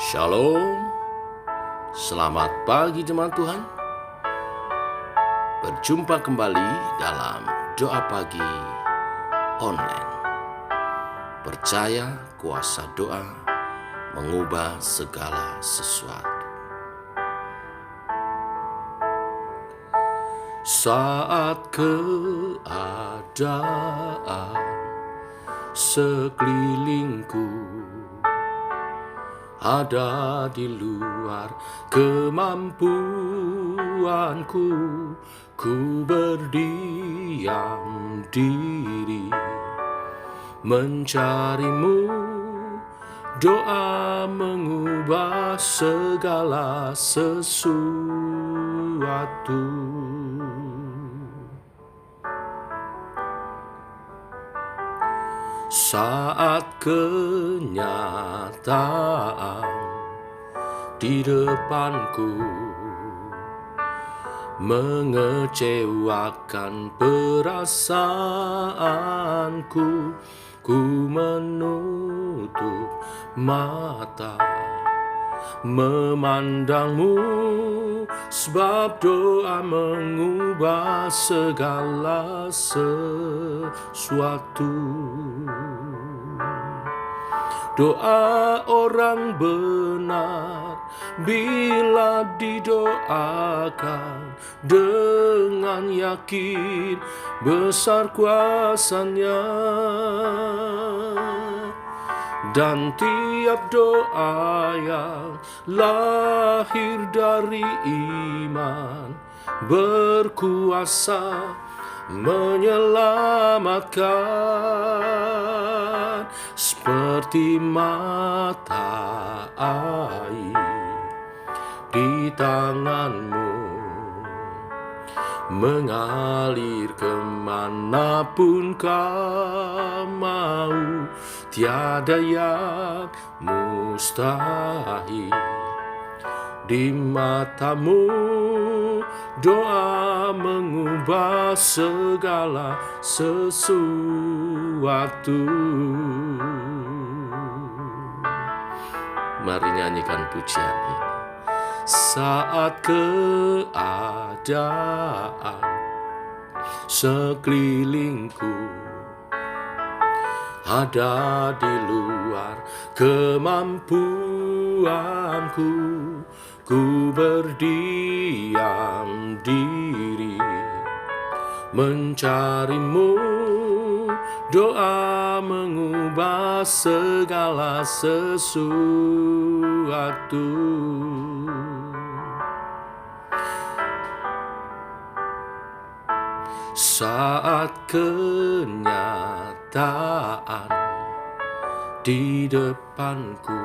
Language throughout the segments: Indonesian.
Shalom, selamat pagi jemaat Tuhan. Berjumpa kembali dalam doa pagi online. Percaya kuasa doa mengubah segala sesuatu. Saat keadaan sekelilingku ada di luar kemampuanku, ku berdiam diri mencarimu. Doa mengubah segala sesuatu. Saat kenyataan di depanku mengecewakan perasaanku, ku menutup mata memandangmu, sebab doa mengubah segala sesuatu. Doa orang benar bila didoakan dengan yakin besar kuasanya. Dan tiap doa yang lahir dari iman berkuasa menyelamatkan, seperti mata air di tanganmu, mengalir kemanapun kau mau. Tiada yang mustahil di matamu. Doa mengubah segala sesuatu. Mari nyanyikan pujian ini. Saat keadaan sekelilingku ada di luar kemampuanku, ku berdiam diri mencarimu. Doa mengubah segala sesuatu. Saat kenyataan di depanku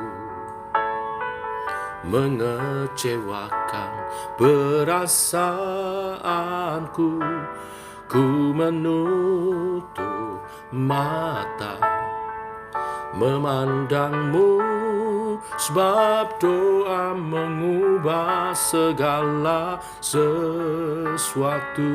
mengecewakan perasaanku, ku menutup mata memandangmu, sebab doa mengubah segala sesuatu.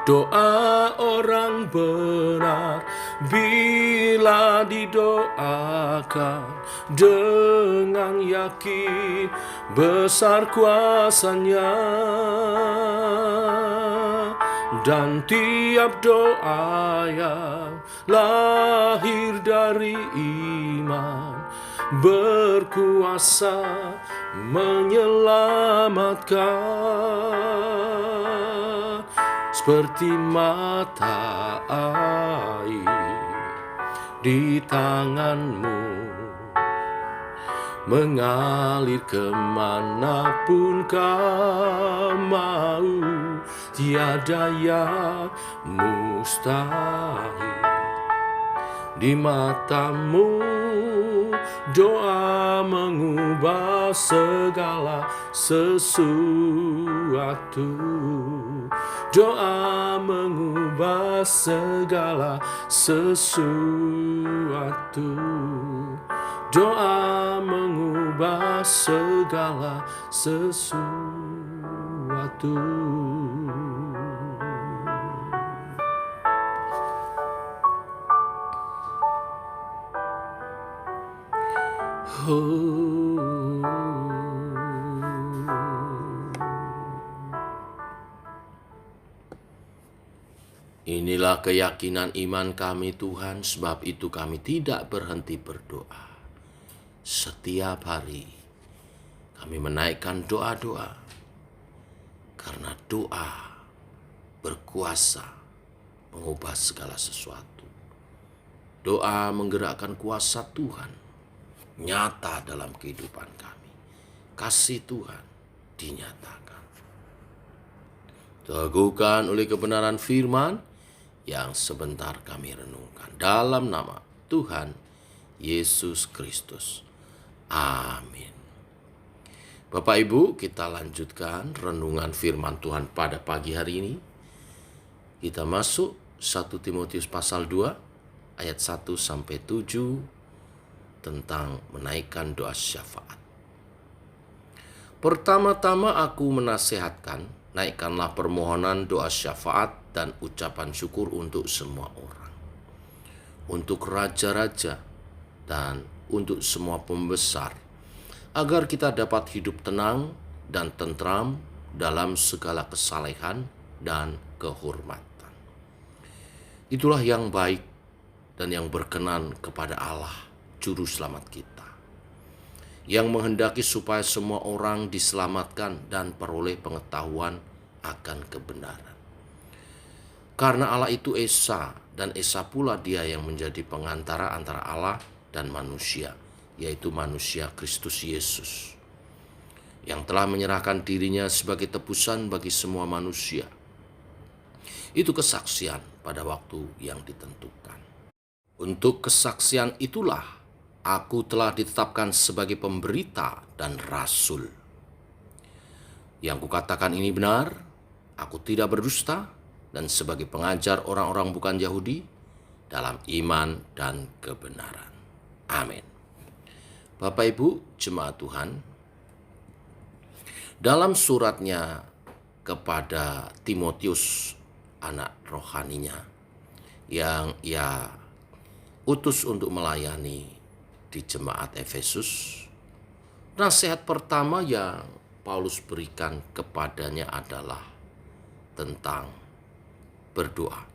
Doa orang benar bila didoakan dengan yakin besar kuasanya. Dan tiap doa yang lahir dari iman berkuasa menyelamatkan, seperti mata air di tanganmu, mengalir kemanapun kau mau. Tiada yang mustahil di matamu. Doa mengubah segala sesuatu. Doa mengubah segala sesuatu. Doa mengubah segala sesuatu. Oh. Inilah keyakinan iman kami Tuhan, sebab itu kami tidak berhenti berdoa. Setiap hari kami menaikkan doa-doa, karena doa berkuasa mengubah segala sesuatu. Doa menggerakkan kuasa Tuhan nyata dalam kehidupan kami. Kasih Tuhan dinyatakan. Teguhkan oleh kebenaran firman yang sebentar kami renungkan. Dalam nama Tuhan Yesus Kristus. Amin. Bapak Ibu, kita lanjutkan renungan firman Tuhan pada pagi hari ini. Kita masuk 1 Timotius pasal 2 ayat 1 sampai 7 tentang menaikkan doa syafaat. Pertama-tama aku menasihatkan, naikkanlah permohonan doa syafaat dan ucapan syukur untuk semua orang, untuk raja-raja dan untuk semua pembesar, agar kita dapat hidup tenang dan tentram dalam segala kesalehan dan kehormatan. Itulah yang baik dan yang berkenan kepada Allah, Juru Selamat kita, yang menghendaki supaya semua orang diselamatkan dan peroleh pengetahuan akan kebenaran. Karena Allah itu Esa, dan Esa pula Dia yang menjadi pengantara antara Allah dan manusia, yaitu manusia Kristus Yesus, yang telah menyerahkan dirinya sebagai tebusan bagi semua manusia. Itu kesaksian pada waktu yang ditentukan. Untuk kesaksian itulah aku telah ditetapkan sebagai pemberita dan rasul. Yang kukatakan ini benar, aku tidak berdusta, dan sebagai pengajar orang-orang bukan Yahudi dalam iman dan kebenaran. Amin. Bapak Ibu jemaat Tuhan, dalam suratnya kepada Timotius, anak rohaninya, yang ia utus untuk melayani di jemaat Efesus, nasihat pertama yang Paulus berikan kepadanya adalah tentang berdoa.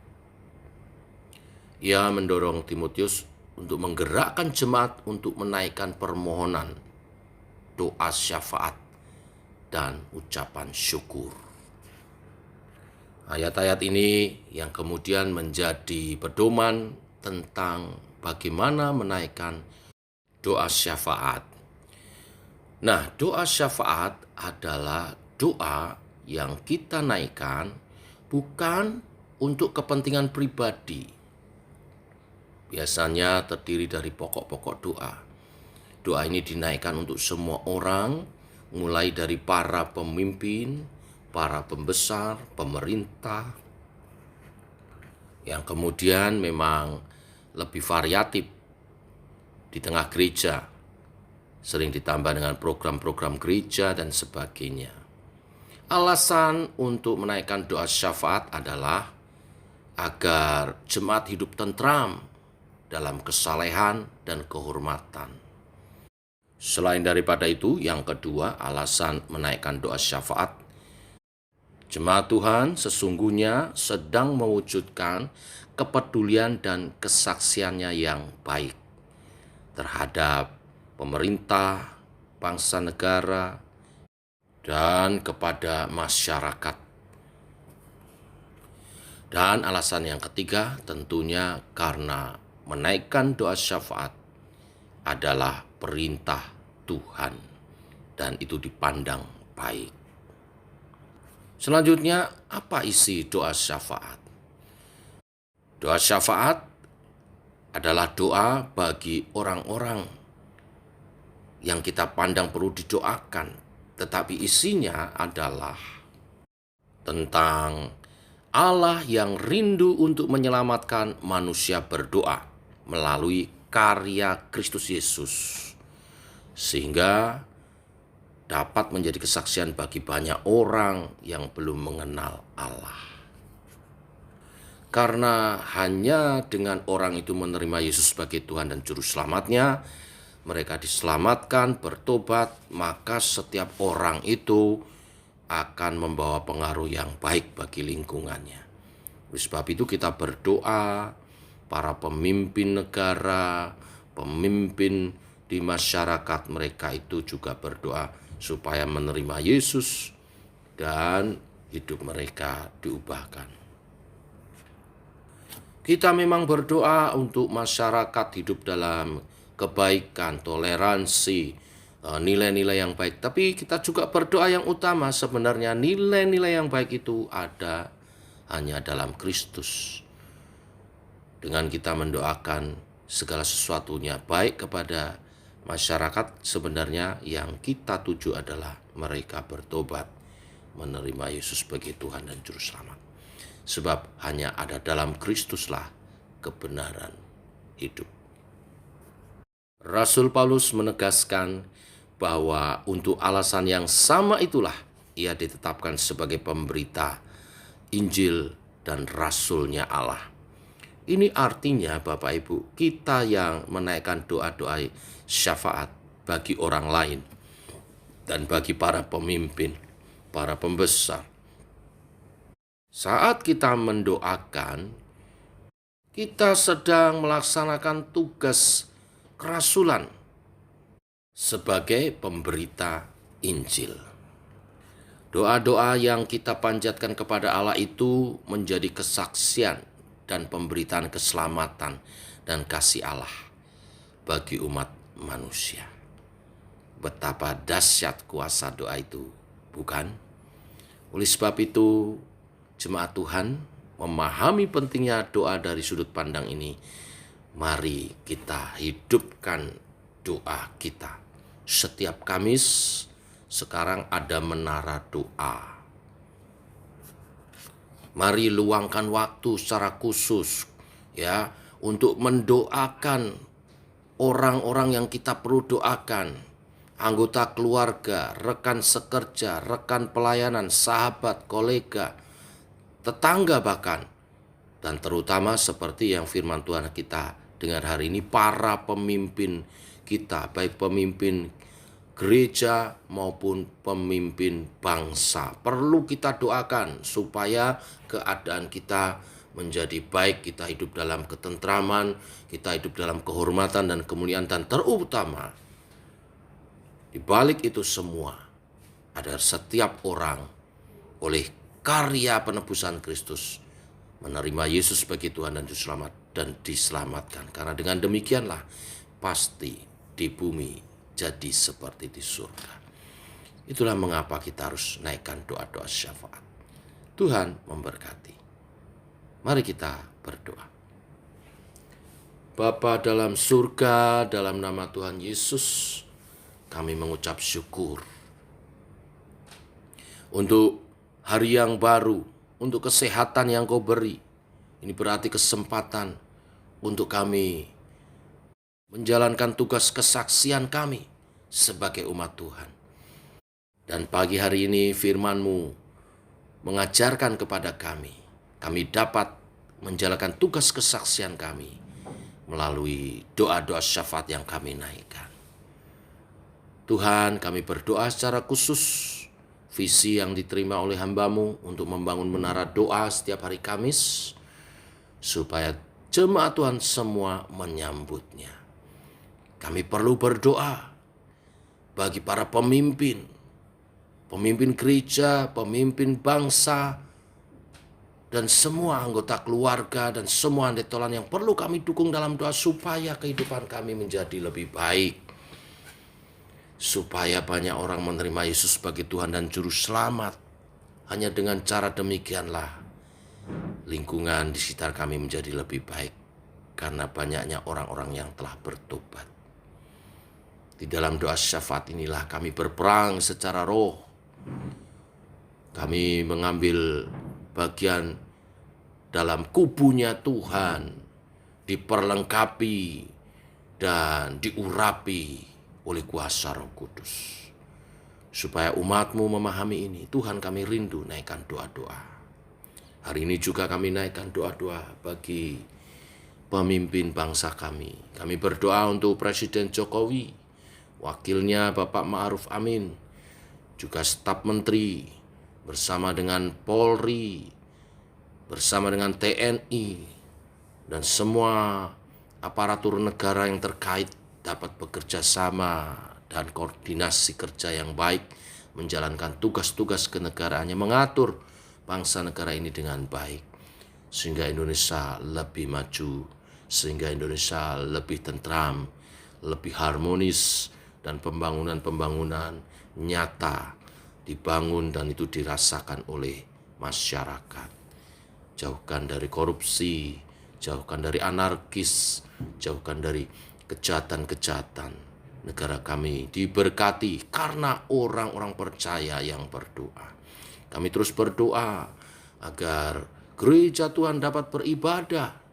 Ia mendorong Timotius untuk menggerakkan jemaat untuk menaikkan permohonan, doa syafaat, dan ucapan syukur. Ayat-ayat ini yang kemudian menjadi pedoman tentang bagaimana menaikkan doa syafaat. Nah, doa syafaat adalah doa yang kita naikkan bukan untuk kepentingan pribadi. Biasanya terdiri dari pokok-pokok doa. Doa ini dinaikkan untuk semua orang, mulai dari para pemimpin, para pembesar, pemerintah, yang kemudian memang lebih variatif di tengah gereja, sering ditambah dengan program-program gereja dan sebagainya. Alasan untuk menaikkan doa syafaat adalah agar jemaat hidup tentram dalam kesalehan dan kehormatan. Selain daripada itu, yang kedua, alasan menaikkan doa syafaat, jemaat Tuhan sesungguhnya sedang mewujudkan kepedulian dan kesaksiannya yang baik terhadap pemerintah, bangsa negara, dan kepada masyarakat. Dan alasan yang ketiga tentunya karena menaikkan doa syafaat adalah perintah Tuhan dan itu dipandang baik. Selanjutnya, apa isi doa syafaat? Doa syafaat adalah doa bagi orang-orang yang kita pandang perlu didoakan, tetapi isinya adalah tentang Allah yang rindu untuk menyelamatkan manusia berdoa melalui karya Kristus Yesus, sehingga dapat menjadi kesaksian bagi banyak orang yang belum mengenal Allah. Karena hanya dengan orang itu menerima Yesus sebagai Tuhan dan Juru Selamatnya, mereka diselamatkan, bertobat, maka setiap orang itu akan membawa pengaruh yang baik bagi lingkungannya. Oleh sebab itu kita berdoa, para pemimpin negara, pemimpin di masyarakat mereka itu juga berdoa supaya menerima Yesus dan hidup mereka diubahkan. Kita memang berdoa untuk masyarakat hidup dalam kebaikan, toleransi, nilai-nilai yang baik. Tapi kita juga berdoa yang utama sebenarnya nilai-nilai yang baik itu ada hanya dalam Kristus. Dengan kita mendoakan segala sesuatunya baik kepada masyarakat, sebenarnya yang kita tuju adalah mereka bertobat, menerima Yesus sebagai Tuhan dan Juru Selamat. Sebab hanya ada dalam Kristuslah kebenaran hidup. Rasul Paulus menegaskan bahwa untuk alasan yang sama itulah ia ditetapkan sebagai pemberita Injil dan Rasulnya Allah. Ini artinya Bapak Ibu, kita yang menaikkan doa-doa syafaat bagi orang lain dan bagi para pemimpin, para pembesar. Saat kita mendoakan, kita sedang melaksanakan tugas kerasulan sebagai pemberita Injil. Doa-doa yang kita panjatkan kepada Allah itu menjadi kesaksian dan pemberitaan keselamatan dan kasih Allah bagi umat manusia. Betapa dahsyat kuasa doa itu, bukan? Oleh sebab itu, jemaat Tuhan memahami pentingnya doa dari sudut pandang ini. Mari kita hidupkan doa kita. Setiap Kamis sekarang ada menara doa. Mari luangkan waktu secara khusus ya untuk mendoakan orang-orang yang kita perlu doakan. Anggota keluarga, rekan sekerja, rekan pelayanan, sahabat, kolega, tetangga bahkan, dan terutama seperti yang firman Tuhan kita dengar hari ini, para pemimpin kita, baik pemimpin gereja maupun pemimpin bangsa. Perlu kita doakan supaya keadaan kita menjadi baik, kita hidup dalam ketentraman, kita hidup dalam kehormatan dan kemuliaan, dan terutama di balik itu semua ada setiap orang oleh karya penebusan Kristus menerima Yesus sebagai Tuhan dan Juru Selamat dan diselamatkan. Karena dengan demikianlah pasti di bumi jadi seperti di surga. Itulah mengapa kita harus naikkan doa-doa syafaat. Tuhan memberkati. Mari kita berdoa. Bapa dalam surga, dalam nama Tuhan Yesus, kami mengucap syukur untuk hari yang baru, untuk kesehatan yang Kau beri. Ini berarti kesempatan untuk kami menjalankan tugas kesaksian kami sebagai umat Tuhan. Dan pagi hari ini firman-Mu mengajarkan kepada kami dapat menjalankan tugas kesaksian kami melalui doa-doa syafaat yang kami naikkan. Tuhan, kami berdoa secara khusus visi yang diterima oleh hamba-Mu untuk membangun menara doa setiap hari Kamis, supaya jemaat Tuhan semua menyambutnya. Kami perlu berdoa bagi para pemimpin, pemimpin gereja, pemimpin bangsa, dan semua anggota keluarga, dan semua handetolan yang perlu kami dukung dalam doa supaya kehidupan kami menjadi lebih baik. Supaya banyak orang menerima Yesus sebagai Tuhan dan Juru Selamat. Hanya dengan cara demikianlah lingkungan di sekitar kami menjadi lebih baik. Karena banyaknya orang-orang yang telah bertobat. Di dalam doa syafaat inilah kami berperang secara roh. Kami mengambil bagian dalam kubunya Tuhan. Diperlengkapi dan diurapi oleh kuasa Roh Kudus. Supaya umat-Mu memahami ini, Tuhan kami rindu naikkan doa-doa. Hari ini juga kami naikkan doa-doa bagi pemimpin bangsa kami. Kami berdoa untuk Presiden Jokowi, wakilnya Bapak Ma'ruf Amin, juga staf menteri, bersama dengan Polri, bersama dengan TNI, dan semua aparatur negara yang terkait dapat bekerja sama dan koordinasi kerja yang baik, menjalankan tugas-tugas kenegaraannya, mengatur bangsa negara ini dengan baik, sehingga Indonesia lebih maju, sehingga Indonesia lebih tentram, lebih harmonis, dan pembangunan-pembangunan nyata dibangun dan itu dirasakan oleh masyarakat. Jauhkan dari korupsi, jauhkan dari anarkis, jauhkan dari kejahatan-kejahatan. Negara kami diberkati karena orang-orang percaya yang berdoa. Kami terus berdoa agar gereja Tuhan dapat beribadah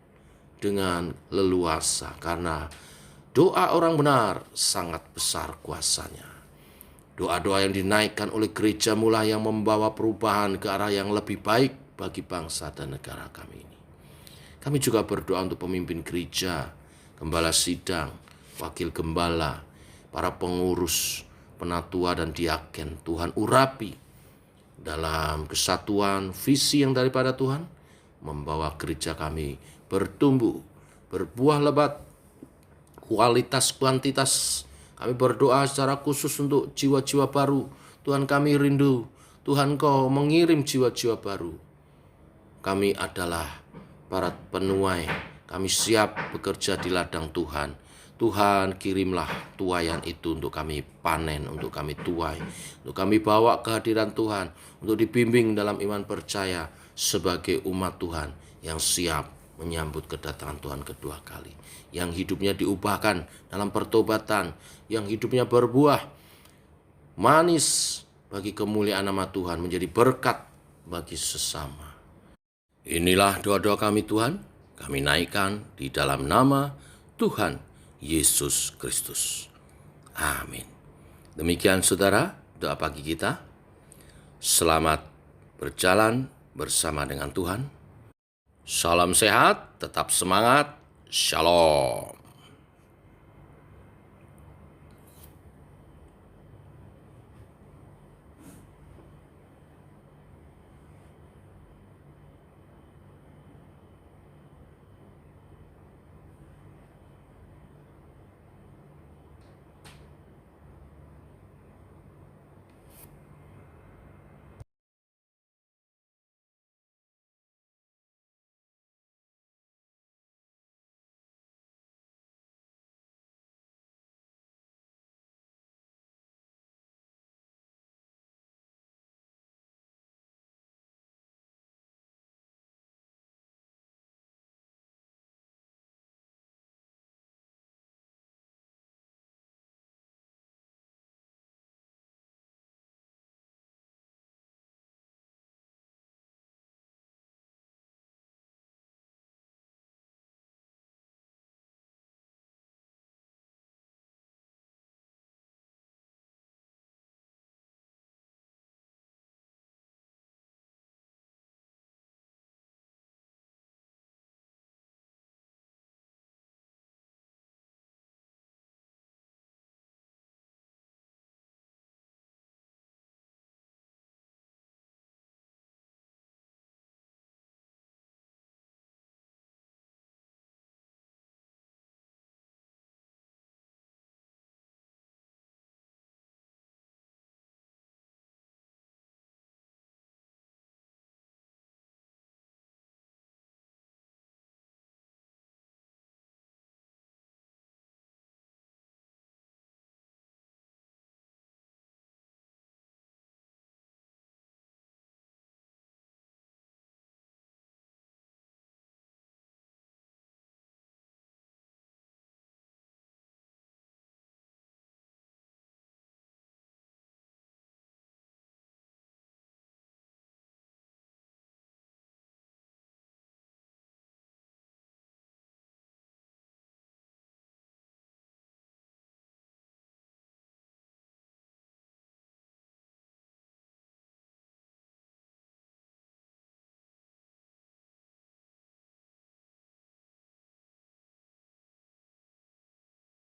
dengan leluasa, karena doa orang benar sangat besar kuasanya. Doa-doa yang dinaikkan oleh gereja mulai yang membawa perubahan ke arah yang lebih baik bagi bangsa dan negara kami ini. Kami juga berdoa untuk pemimpin gereja, gembala sidang, wakil gembala, para pengurus, penatua dan diaken. Tuhan urapi dalam kesatuan visi yang daripada Tuhan, membawa gereja kami bertumbuh, berbuah lebat, kualitas kuantitas. Kami berdoa secara khusus untuk jiwa-jiwa baru. Tuhan, kami rindu, Tuhan Kau mengirim jiwa-jiwa baru. Kami adalah para penuai, kami siap bekerja di ladang Tuhan. Tuhan, kirimlah tuaian itu untuk kami panen, untuk kami tuai, untuk kami bawa kehadiran Tuhan, untuk dibimbing dalam iman percaya sebagai umat Tuhan yang siap menyambut kedatangan Tuhan kedua kali, yang hidupnya diubahkan dalam pertobatan, yang hidupnya berbuah manis bagi kemuliaan nama Tuhan, menjadi berkat bagi sesama. Inilah doa-doa kami Tuhan, kami naikkan di dalam nama Tuhan Yesus Kristus. Amin. Demikian saudara, doa pagi kita. Selamat berjalan bersama dengan Tuhan. Salam sehat, tetap semangat. Shalom.